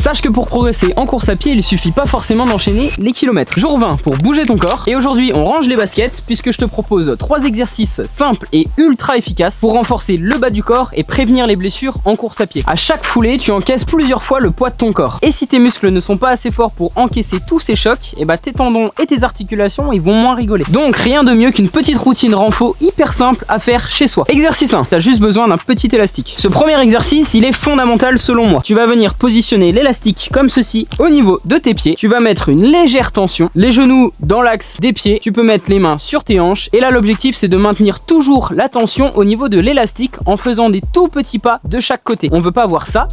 Sache que pour progresser en course à pied, il suffit pas forcément d'enchaîner les kilomètres. Jour 20 pour bouger ton corps. Et aujourd'hui, on range les baskets puisque je te propose 3 exercices simples et ultra efficaces pour renforcer le bas du corps et prévenir les blessures en course à pied. À chaque foulée, tu encaisses plusieurs fois le poids de ton corps. Et si tes muscles ne sont pas assez forts pour encaisser tous ces chocs, et bah tes tendons et tes articulations, ils vont moins rigoler. Donc rien de mieux qu'une petite routine renfo hyper simple à faire chez soi. Exercice 1, tu as juste besoin d'un petit élastique. Ce premier exercice, il est fondamental selon moi. Tu vas venir positionner l'élastique comme ceci au niveau de tes pieds. Tu vas mettre une légère tension, les genoux dans l'axe des pieds. Tu peux mettre les mains sur tes hanches. Et là, l'objectif, c'est de maintenir toujours la tension au niveau de l'élastique en faisant des tout petits pas de chaque côté. On veut pas voir ça.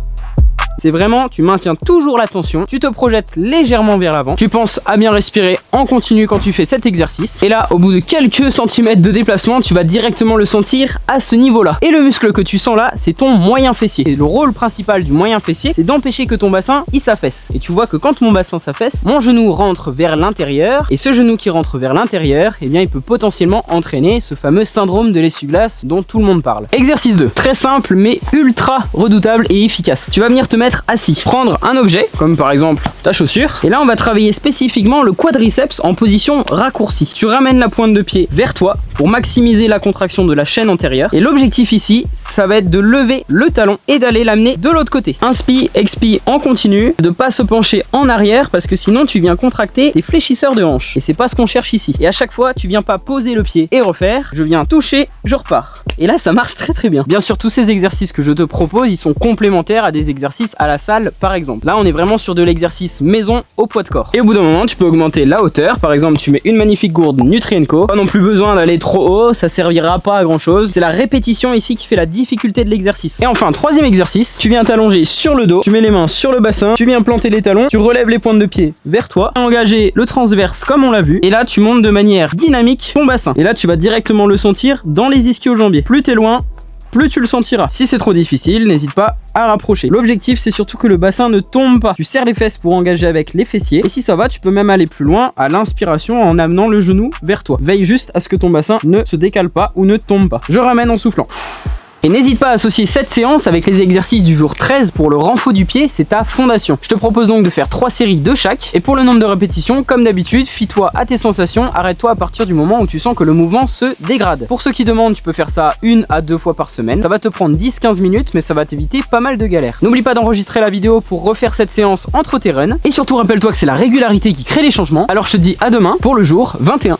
C'est vraiment, tu maintiens toujours la tension, tu te projettes légèrement vers l'avant, tu penses à bien respirer en continu quand tu fais cet exercice. Et là, au bout de quelques centimètres de déplacement, tu vas directement le sentir à ce niveau-là. Et le muscle que tu sens là, c'est ton moyen fessier. Et le rôle principal du moyen fessier, c'est d'empêcher que ton bassin, il s'affaisse. Et tu vois que quand mon bassin s'affaisse, mon genou rentre vers l'intérieur. Et ce genou qui rentre vers l'intérieur, eh bien, il peut potentiellement entraîner ce fameux syndrome de l'essuie-glace dont tout le monde parle. Exercice 2, très simple mais ultra redoutable et efficace. Tu vas venir te mettre assis, prendre un objet comme par exemple ta chaussure, et là on va travailler spécifiquement le quadriceps en position raccourcie. Tu ramènes la pointe de pied vers toi pour maximiser la contraction de la chaîne antérieure, et l'objectif ici, ça va être de lever le talon et d'aller l'amener de l'autre côté. Inspire, expire en continu, de pas se pencher en arrière parce que sinon tu viens contracter des fléchisseurs de hanches et c'est pas ce qu'on cherche ici. Et à chaque fois tu viens pas poser le pied et refaire, je viens toucher, je repars. Et là ça marche très bien. Bien sûr, tous ces exercices que je te propose, ils sont complémentaires à des exercices à la salle par exemple. Là on est vraiment sur de l'exercice maison au poids de corps. Et au bout d'un moment tu peux augmenter la hauteur. Par exemple, tu mets une magnifique gourde Nutrien-Co. Pas non plus besoin d'aller trop haut, ça servira pas à grand chose. C'est la répétition ici qui fait la difficulté de l'exercice. Et enfin, troisième exercice, tu viens t'allonger sur le dos, tu mets les mains sur le bassin, tu viens planter les talons, tu relèves les pointes de pied vers toi, engager le transverse comme on l'a vu, et là tu montes de manière dynamique ton bassin. Et là tu vas directement le sentir dans les ischio-jambiers. Plus t'es loin, plus tu le sentiras. Si c'est trop difficile, n'hésite pas à rapprocher. L'objectif, c'est surtout que le bassin ne tombe pas. Tu serres les fesses pour engager avec les fessiers. Et si ça va, tu peux même aller plus loin à l'inspiration en amenant le genou vers toi. Veille juste à ce que ton bassin ne se décale pas ou ne tombe pas. Je ramène en soufflant. Et n'hésite pas à associer cette séance avec les exercices du jour 13 pour le renfort du pied, c'est ta fondation. Je te propose donc de faire 3 séries de chaque. Et pour le nombre de répétitions, comme d'habitude, fie-toi à tes sensations, arrête-toi à partir du moment où tu sens que le mouvement se dégrade. Pour ceux qui demandent, tu peux faire ça 1 à 2 fois par semaine. Ça va te prendre 10-15 minutes, mais ça va t'éviter pas mal de galères. N'oublie pas d'enregistrer la vidéo pour refaire cette séance entre tes runs. Et surtout, rappelle-toi que c'est la régularité qui crée les changements. Alors je te dis à demain pour le jour 21.